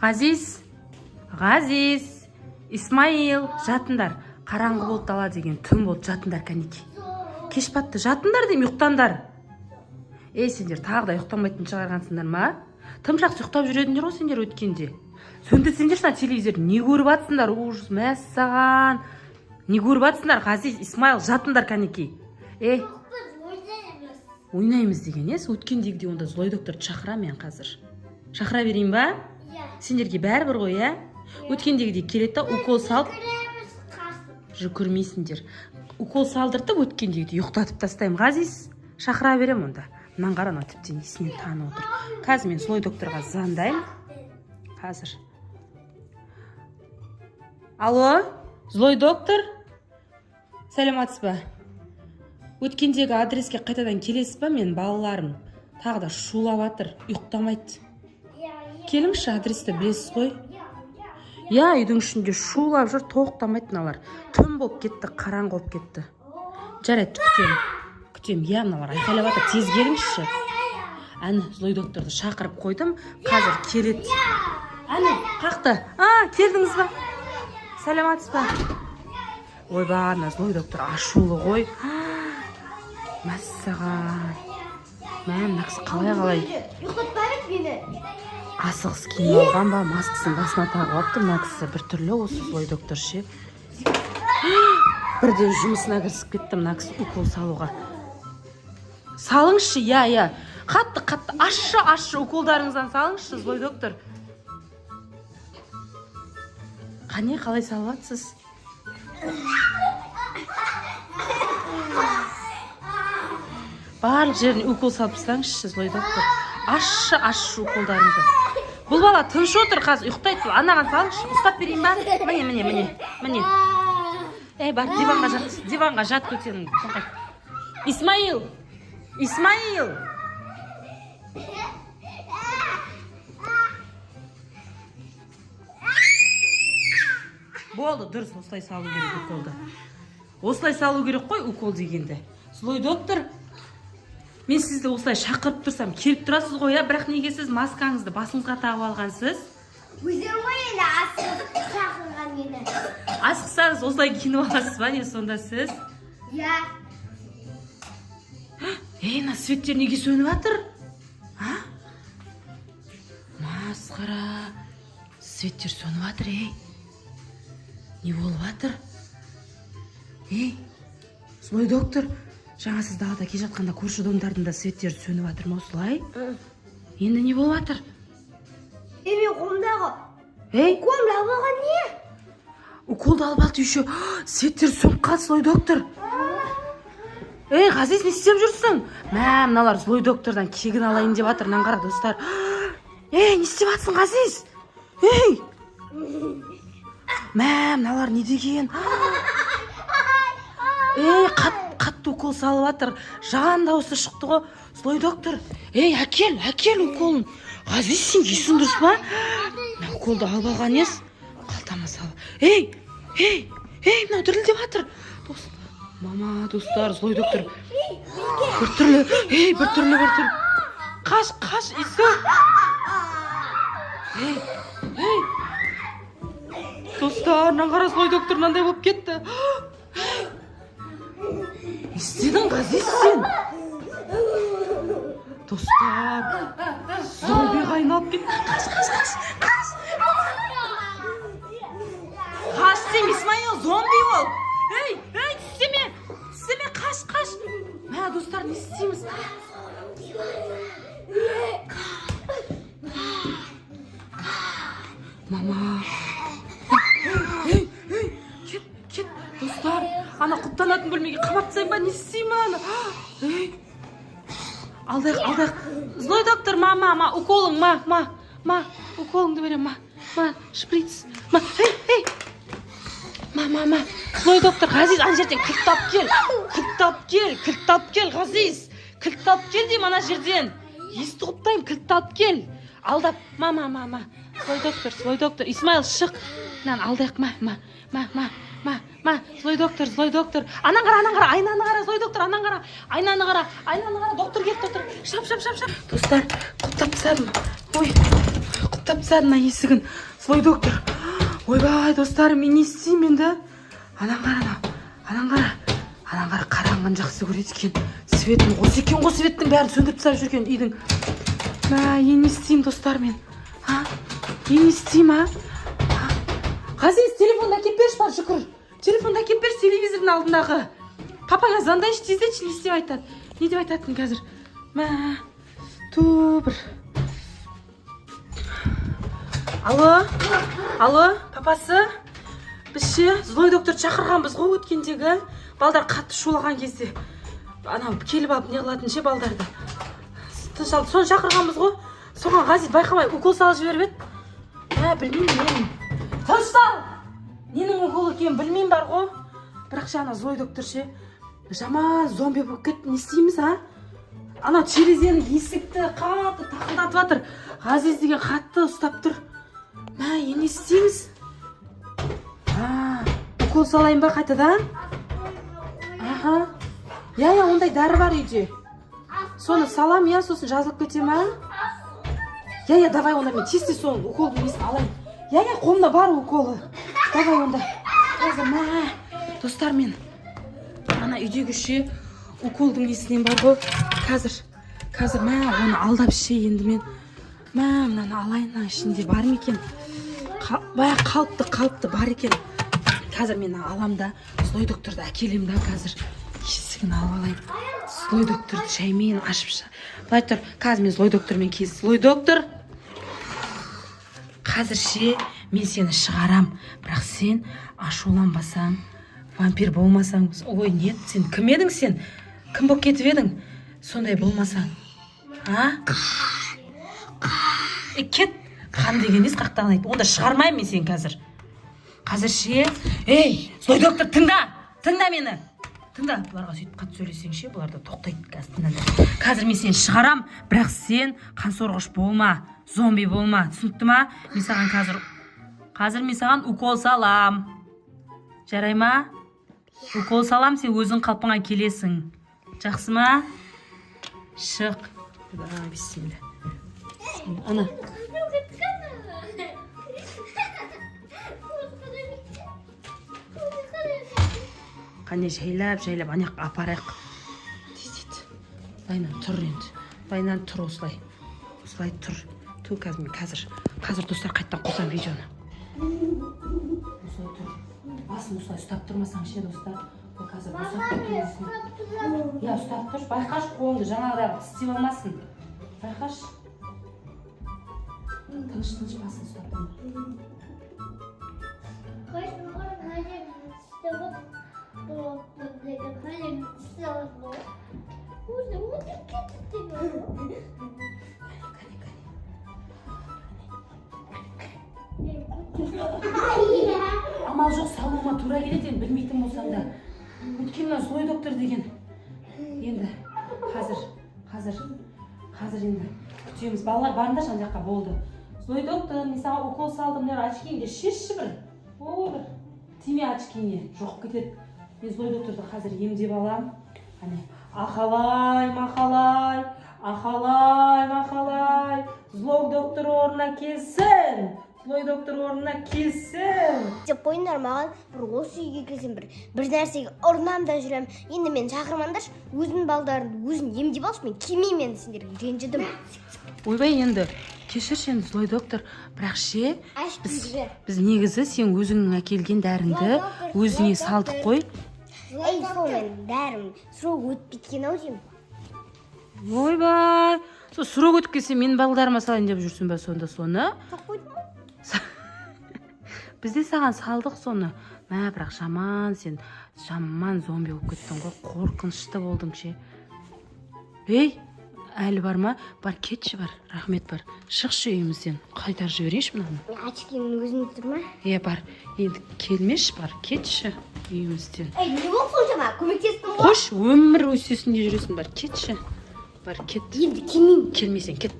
Ғазиз, Исмаил, жатындар. Қараңғы болды дала деген, түн болды, жатындар кәнеки. Кеш батты, жатындар дейм, ұйықтандар. Сендер тағы да ұйықтамайтын шығарғансыңдар ма? Тым жақсы ұйықтап жүредіңдер ғой сендер өткенде. Сөндірсеңдер шына телевизор, не көріп атсыңдар? Ужас, мәссаған. Не көріп атсыңдар? Ғазиз, Исмаил, жатындар кәнеки. Ойнаймыз деген ес, өткендегідей онда злой докторды шақыра мен қазір. Шақыра берейін ба? Сендерге бәрібір ғой, Өткендегідей келеді да, укол салып. Көрмейсіңдер. Укол салдыртып, өткендегідей ұйықтатып тастаймын. Ғазиз, шақыра берем онда. Мынан қаран тіптен есінен танып отыр. Қазір мен злой докторға звондаймын. Қазір. Алло, злой доктор? Сәлематсыз ба? Өткендегі адреске қайтадан келесіз ба? Мен балаларым тағы да шулап жатыр, ұйықтамайды. Келіңізші, адресті білесіз ғой? Үйдің ішінде шулап жүр, тоқтамайды мыналар. Түн болып кетті, қараңғы болып кетті. Жарайды, күтем. Мыналар айқайлап жатыр, тез келіңізші. Злой докторды шақырып қойдым, қазір келеді. Қақты. Келдіңіз ба? Сәлематсыз ба? Ойба, злой доктор ашулы ғой. Мәссаған. Мына кісі қалай? Ұйықтатпайды мені. Асығыс киім алған ба, маскасын басына тағып алыпты. Мына кісі біртүрлі осы злой доктор ше. Бірден жұмысына кірісіп кетті мына кісі укол салуға. Салыңызшы, қатты, ашшы уколдарыңыздан салыңызшы, злой доктор. Қане, қалай салып жатсыз? Барлық жеріне укол салып тастаңызшы, злой доктор. Ашшы уколдарыңызды. Бұл бала тыныш отыр, қазір ұйықтайды. Анаған салыңызшы, ұстап берейін ба? Міне. Бар, диванға жат көтерің. Исмаил! Болды, дұрыс, осылай салу керек уколды. Осылай салу керек қой укол дегенде. Злой доктор, мен сізді осылай шақырып тұрсам, келіп тұрасыз ғой, бірақ неге сіз маскаңызды басыңызға тағып алғансыз? Өздерің ғой енді асығып шақырған мені. Асықсаңыз осылай киініп аласыз ба, не сонда сіз? Мына светтер неге сөніп жатыр? Масқара. Светтер сөніп жатыр, Не болып жатыр? Злой доктор, жаңа сіз далада келе жатқанда көрші домдардың да светтері сөніп жатыр ма осылай? Енді не болып жатыр? Мен қолымдағы. Қолымды алып алған не? Уколды алып алды еще. Светтер сөніп қалды, злой доктор. Ғазиз, не істеп жүрсің? Мыналар злой доктордан кегін алайын деп жатыр, мынаны қара достар. Не істеп жатсың, Ғазиз? Мыналар не деген? Қатты укол салып жатыр. Жан дауысы шықты ғой. Злой доктор, әкел уколын. Ғазиз, сен есің дұрыс па? Уколды алып алған ес. Қалтама салып. Мынау дірілдеп жатыр. Мама, достар, злой доктор. Біртүрлі. Қаш, исы. Достар, мынаны қара, злой доктор мынандай болып кетті. Не істедің, Ғазиз, сен? Достар, зомбиға айналып кетті. Қаш сен, Исмаил, зомби ол. Тістеме, қаш. Достар, не істейміз? Мама. Кет, достар. Ана құттанатын бөлмеге қамап тастайын ба, не істеймін? Алдайық. Злой доктор, уколың, уколыңды берем, шприц, Злой доктор, Ғазиз, ана жерден кілт тап кел, Ғазиз. Кілт тап кел дейм ана жерден. Есті құптайым, кілт тап кел. Алдап, Злой доктор, Исмаил, шық. Алдайық, Злой доктор. Анан қара, айнаны қара, злой доктор, анан қара. Айнаны қара, доктор келді, доктор. Шап. Достар, құптап тастадым. құлыптап тастады мына есігін. Злой доктор. Ойбай, достарым, мен не істеймін енді? Анан қара, қараңғыны жақсы көреді екен. Светін қос екен ғой, светтің бәрін сөндіріп тастап жүрген үйдің. Не істеймін, достар мен? Не істеймін, Ғазиз, телефонды әкеп берші, бар шүкір. Телефонды әкеп берші, телевизордың алдындағы. Папаңа звондайшы десейші, не істеп айтады? Не деп айтатын қазір? Бір. Алло, папасы? Біз ше, злой доктор шақырғанбыз ғой өткендегі. Балдар қатты шулаған кезде. Анау келіп алып не қылатын ше балдарды. Соны шақырғанбыз ғой. Соған Ғазиз байқамай укол салып жіберіп еді. Білмеймін мен. Тыныштал! Ненің укол екенін білмеймін бар ғой. Бірақ ше ана злой доктор ше. Жаман зомби болып кетті. Не істейміз, Ана терезенің есікті қатты тақылдатып жатыр. Ғазиз деген қатты ұстап тұр. Не істейміз? Укол салайын ба қайтадан? Ондай дәрі бар үйде. Соны салам, сосын жазылып кете ма? Давай онда мен тез соның уколдың несін алайын. Қолымда бар уколы. Давай онда. Достар мен. Ана үйдегі ше уколдың несінен бар ғой. Қазір оны алдап ше енді мен. Мынаны алайын, ішінде бар ма екен? Бая қалыпты бар екен. Қазір мен алам да, злой докторды әкелем да қазір. Есігін алып алайын. Злой докторды шаймен ашып. Былай тұр, қазір мен злой доктормен кез. Злой доктор! Қазір ше мен сені шығарам. Бірақ сен ашуланбасаң, вампир болмасаң. Ой, нет, сен кім едің сен? Кім болып кетіп едің? Сондай болмасаң. Кет! Қан деген ес қақтаған айтты. Онда шығармайым мен сен қазір. Қазір ше, злой доктор, тыңда мені. Тыңда, бұларға сөйтіп қатты сөйлесең ше, бұларда тоқтайды қазір мен сені шығарам, бірақ сен қансорғыш болма, зомби болма, түсінікті ма? Мен саған қазір мен саған укол салам. Жарай ма? Укол салам, сен өзің қалпыңа келесің. Жақсы ма? Шық. Бисмилля. Ана. Қане жайлап, анаяқ апарайық. Тез. Байнан тұр енді. Байнан тұр осылай. Осылай тұр. Қазір достар қайттан қосам видеоны. Осылай тұр. Басын осылай ұстап тұрмасаң ше достар. Қазір ұстап тұрмасың. Ұстап тұр. Байқаш қолыңды жаңағыдағы тістеп алмасын. Байқаш. Тыныш басын ұстап тұрмасың. Амал жоқ, салуыма тура келеді, білмейтін болсам да. Өткеннен злой доктор деген. Енді қазір енді күтеміз. Балалар барында жан жаққа болды. Злой доктор, мен саған укол салдым, очкиіңді шешші бір. Бір. Тиме очкиіңе, жоқ кетеді. Мен злой докторды қазір емдеп алам. Ақалай. Злой доктор орнына келсін. Деп қойындар маған бір осы үйге келсем бір нәрсеге ұрынам да жүрем. Енді мен шақырмаңдаршы, өзінің балдарын өзін емдеп алшы, мен келмеймін енді сендерге ренжідім. Ойбай енді, кешірші енді злой доктор, бірақ ше, біз негізі сен өзіңнің әкелген дәріңді өзіңе салдық қой. Сол мен дәрім сұрок өтіп кеткен-ау деймін. Ойбай, сұрок өтіп кетсе мен балдарыма салайын деп жүрсің бе сонда соны? Бізде саған салдық соны. Бірақ жаман зомби болып кеттің ғой, қорқынышты болдың ше. Әлі бар ма? Бар, кетші бар, рахмет бар. Шықшы үйімізден, қайтар жіберейші мұнаны. Очкиңнің өзінде тұр ма? Бар, енді келмеші бар, кетші үйімізден. Не болып соншама, көмектестің ғой? Қош, өмір өсесінде жүресің, бар, кетші. Бар, кет. Енді келмеймін. Келмейсен, кет.